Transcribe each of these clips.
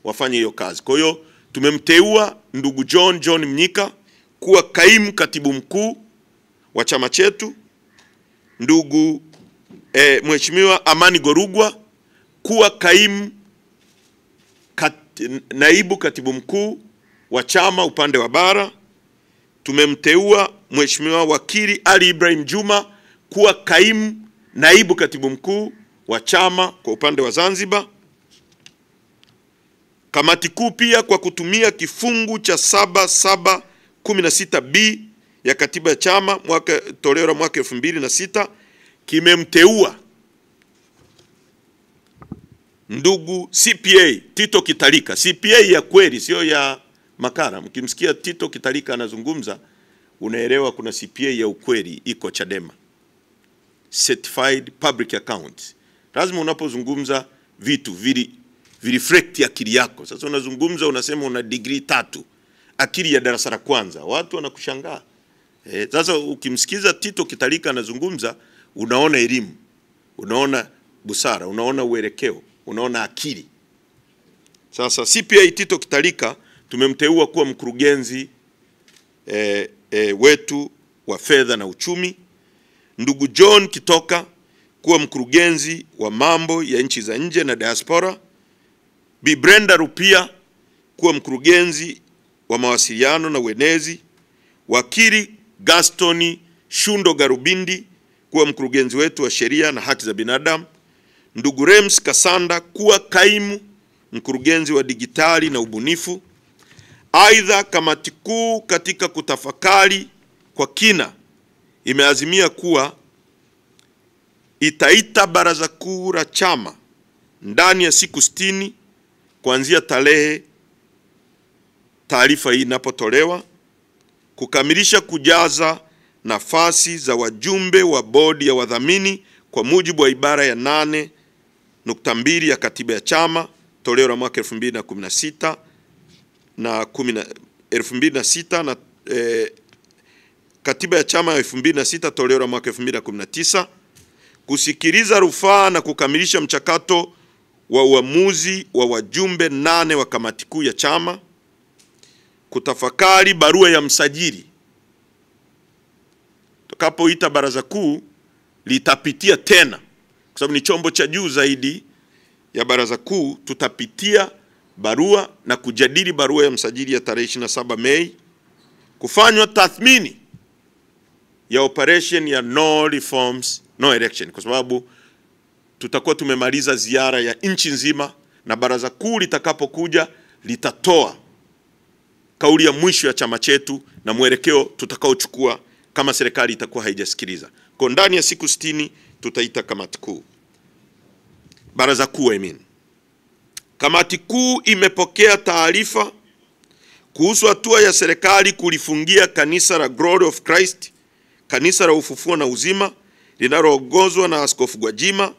wafanye hiyo kazi. Kwa hiyo tumemteua ndugu John Mnyika kuwa kaimu katibu mkuu wa chama chetu, ndugu Mheshimiwa Amani Gorugwa kuwa naibu katibu mkuu wa chama upande wa bara. Tumemteua Mheshimiwa Wakili Ali Ibrahim Juma kuwa naibu katibu mkuu wa chama kwa upande wa Zanzibar. Kamati kuu pia kwa kutumia kifungu cha 7716B ya katiba ya chama toleo la mwaka 2006 kimemteua ndugu CPA Tito Kitalika, CPA ya kweli, sio ya makara. Mkimsikia Tito Kitalika anazungumza, unaelewa kuna CPA ya ukweli iko Chadema, certified public account. Lazima unapozungumza vitu reflect akili yako. Sasa unazungumza unasema una degree 3, akili ya darasa la kwanza, watu wanakushangaa. Sasa ukimsikiza Tito Kitalika anazungumza, unaona elimu, unaona busara, unaona uelekeo, unaona akili. Sasa CPA Tito Kitalika tumemteua kuwa mkurugenzi wetu wa fedha na uchumi, ndugu John Kitoka kuwa mkurugenzi wa mambo ya nchi za nje na diaspora, Bi Brenda Rupia kuwa mkurugenzi wa mawasiliano na uenezi, wakili Gastoni Shundo Garubindi kuwa mkurugenzi wetu wa sheria na haki za binadamu, ndugu Rems Kasanda kuwa kaimu mkurugenzi wa digitali na ubunifu. Aidha, kamati kuu katika kutafakari kwa kina imeazimia kuwa itaita baraza kuu la chama ndani ya siku 60 kuanzia tarehe taarifa hii inapotolewa, kukamilisha kujaza nafasi za wajumbe wa bodi ya wadhamini kwa mujibu wa ibara ya 8.2 ya katiba ya chama toleo la mwaka 2016 na 2006 na katiba ya chama ya 2006 toleo la mwaka 2019, kusikiliza rufaa na kukamilisha mchakato wa uamuzi wa wajumbe 8 wa kamati kuu ya chama, kutafakari barua ya msajili. Tukapoita baraza kuu litapitia tena, kwa sababu ni chombo cha juu zaidi ya baraza kuu, tutapitia barua na kujadili barua ya msajili ya tarehe 27 Mei, kufanywa tathmini ya operation ya no reforms no election, kwa sababu tutakuwa tumemaliza ziara ya nchi nzima, na baraza kuu litakapokuja litatoa kauli ya mwisho ya chama chetu na mwelekeo tutakaochukua kama serikali itakuwa haijasikiliza. Kwa ndani ya siku 60 tutaita kamati kuu, baraza kuu Kamati kuu imepokea taarifa kuhusu hatua ya serikali kulifungia kanisa la Glory of Christ, kanisa la ufufuo na uzima linaloongozwa na Askofu Gwajima.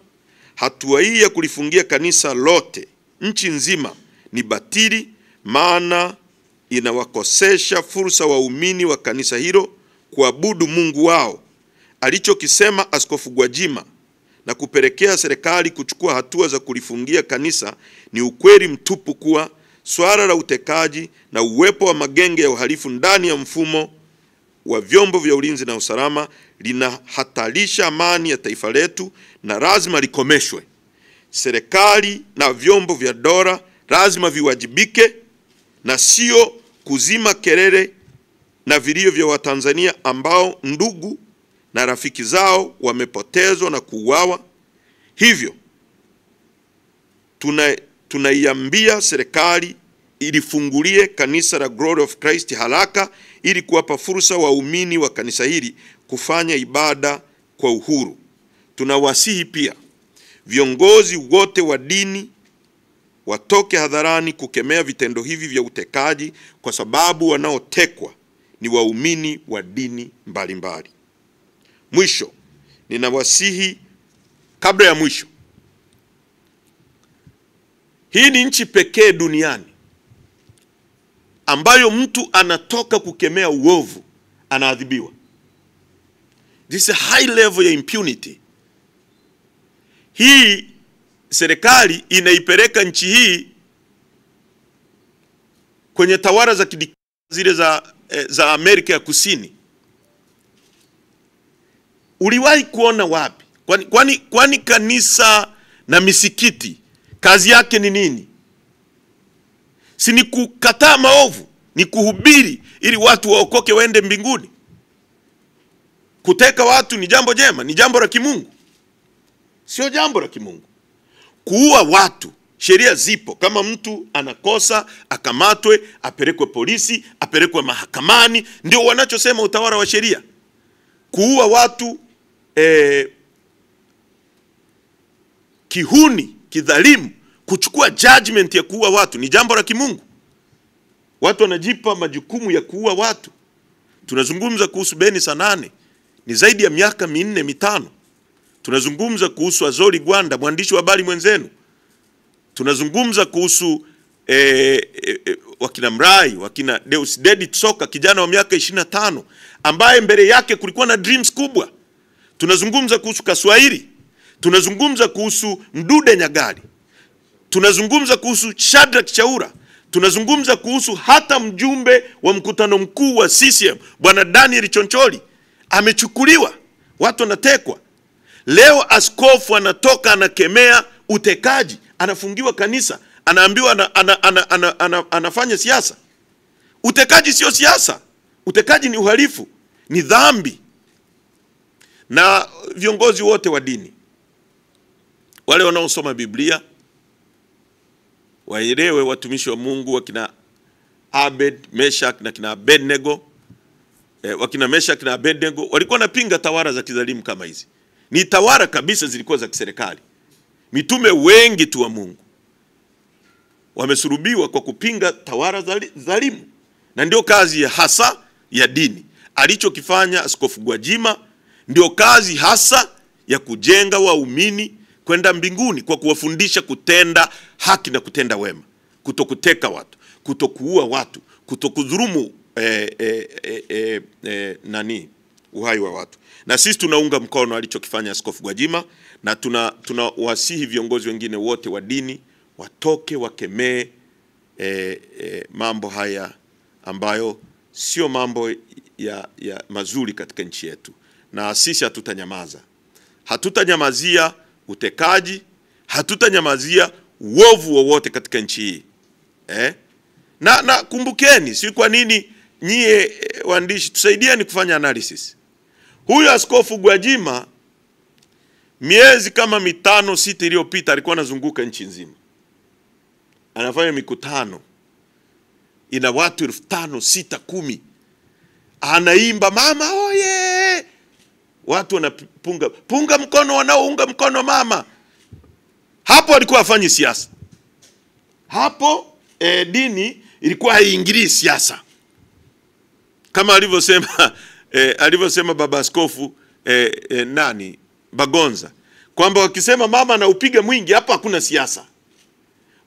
Hatua hii ya kulifungia kanisa lote nchi nzima ni batili, maana inawakosesha fursa waumini wa kanisa hilo kuabudu Mungu wao alichokisema Askofu Gwajima, na kupelekea serikali kuchukua hatua za kulifungia kanisa. Ni ukweli mtupu kuwa swala la utekaji na uwepo wa magenge ya uhalifu ndani ya mfumo wa vyombo vya ulinzi na usalama linahatarisha amani ya taifa letu na lazima likomeshwe. Serikali na vyombo vya dola lazima viwajibike na sio kuzima kelele na vilio vya Watanzania ambao ndugu na rafiki zao wamepotezwa na kuuawa. Hivyo tunaiambia serikali ilifungulie kanisa la Glory of Christ haraka ili kuwapa fursa waumini wa kanisa hili kufanya ibada kwa uhuru. Tunawasihi pia viongozi wote wa dini watoke hadharani kukemea vitendo hivi vya utekaji, kwa sababu wanaotekwa ni waumini wa dini mbalimbali. Mwisho, ninawasihi kabla ya mwisho, hii ni nchi pekee duniani ambayo mtu anatoka kukemea uovu anaadhibiwa. This is a high level ya impunity. Hii serikali inaipeleka nchi hii kwenye tawala za zile za Amerika ya Kusini. Uliwahi kuona wapi? Kwani kanisa na misikiti kazi yake ni nini? Si ni kukataa maovu, ni kuhubiri ili watu waokoke waende mbinguni. Kuteka watu ni jambo jema, ni jambo la kimungu. Sio jambo la kimungu. Kuua watu, sheria zipo. Kama mtu anakosa, akamatwe, apelekwe polisi, apelekwe mahakamani, ndio wanachosema utawala wa sheria. Kuua watu kihuni, kidhalimu, kuchukua judgment ya kuua watu ni jambo la kimungu. Watu wanajipa majukumu ya kuua watu. Tunazungumza kuhusu Beni Sanane, ni zaidi ya miaka 4-5. Tunazungumza kuhusu Azori Gwanda, mwandishi wa habari mwenzenu. Tunazungumza kuhusu wakina Mrai, wakina Deus Dedi Soka, kijana wa miaka 25 ambaye mbele yake kulikuwa na dreams kubwa. Tunazungumza kuhusu Kaswahili. Tunazungumza kuhusu Mdude Nyagali. Tunazungumza kuhusu Shadrack Chaura. Tunazungumza kuhusu hata mjumbe wa mkutano mkuu wa CCM Bwana Daniel Choncholi amechukuliwa, watu wanatekwa. Leo askofu anatoka anakemea utekaji, anafungiwa kanisa, anaambiwa anafanya siasa. Utekaji sio siasa. Utekaji ni uhalifu, ni dhambi. Na viongozi wote wa dini, wale wanaosoma Biblia, waelewe watumishi wa Mungu wakina Abed, Meshach na kina Abednego. Wakina Meshach na Abednego walikuwa napinga tawala za kidhalimu kama hizi. Ni tawala kabisa zilikuwa za kiserikali. Mitume wengi tu wa Mungu wamesulubiwa kwa kupinga tawala za dhalimu. Na ndio kazi ya hasa ya dini. Alichokifanya Askofu Gwajima ndio kazi hasa ya kujenga waumini kwenda mbinguni kwa kuwafundisha kutenda haki na kutenda wema, kutokuteka watu, kutokuua watu, kutokudhulumu uhai wa watu. Na sisi tunaunga mkono alichokifanya Askofu Gwajima, na tunawasihi viongozi wengine wote wa dini watoke wakemee mambo haya ambayo sio mambo ya mazuri katika nchi yetu. Na sisi hatutanyamaza. Hatutanyamazia utekaji, hatutanyamazia uovu wowote katika nchi hii. Na kumbukeni, si kwa nini nyie waandishi tusaidieni kufanya analysis. Huyu Askofu Gwajima miezi kama 5-6 iliyopita alikuwa anazunguka nchi nzima. Anafanya mikutano ina watu 5,000, 6,000, 10. Anaimba mama oye. Watu wanapunga mkono, wanaounga mkono mama. Hapo alikuwa afanyi siasa. Hapo dini ilikuwa haiingilii siasa. Kama alivyosema baba askofu Bagonza, kwamba wakisema mama anaupiga mwingi, hapo hakuna siasa.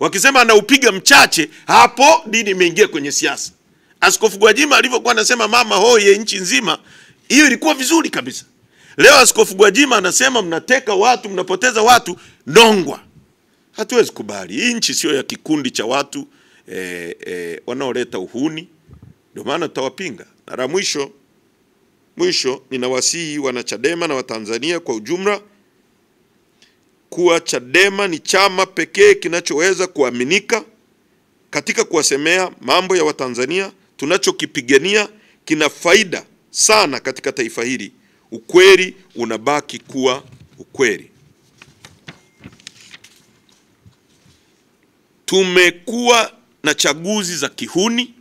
Wakisema anaupiga mchache, hapo dini imeingia kwenye siasa. Askofu Gwajima alivyokuwa anasema mama hoye nchi nzima, hiyo ilikuwa vizuri kabisa. Leo Askofu Gwajima anasema mnateka watu, mnapoteza watu, Nongwa. Hatuwezi kubali. Hii nchi sio ya kikundi cha watu wanaoleta uhuni. Ndio maana tutawapinga. Na la mwisho ninawasihi wanachadema na Watanzania kwa ujumla kuwa Chadema ni chama pekee kinachoweza kuaminika katika kuwasemea mambo ya Watanzania. Tunachokipigania kina faida sana katika taifa hili. Ukweli unabaki kuwa ukweli. Tumekuwa na chaguzi za kihuni,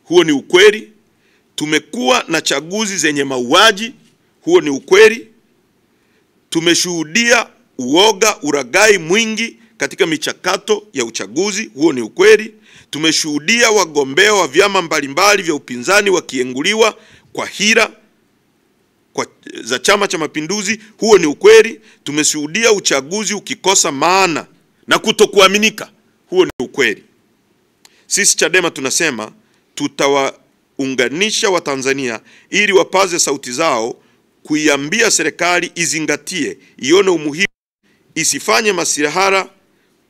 huo ni ukweli. Tumekuwa na chaguzi zenye mauaji, huo ni ukweli. Tumeshuhudia uoga, uragai mwingi katika michakato ya uchaguzi, huo ni ukweli. Tumeshuhudia wagombea wa vyama mbalimbali vya upinzani wakienguliwa kwa hila za Chama cha Mapinduzi, huo ni ukweli. Tumeshuhudia uchaguzi ukikosa maana na kutokuaminika, huo ni ukweli. Sisi Chadema tunasema tutawaunganisha Watanzania ili wapaze sauti zao kuiambia serikali izingatie, ione umuhimu, isifanye masihara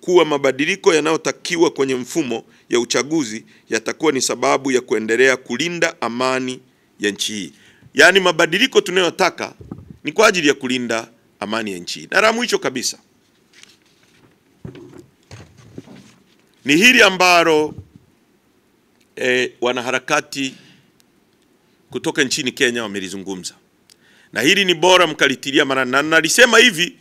kuwa mabadiliko yanayotakiwa kwenye mfumo ya uchaguzi yatakuwa ni sababu ya kuendelea kulinda amani ya nchi hii. Yaani mabadiliko tunayotaka ni kwa ajili ya kulinda amani ya nchi hii. Na la mwisho kabisa ni hili ambalo wanaharakati kutoka nchini Kenya wamelizungumza. Na hili ni bora mkalitilia maana, na nalisema hivi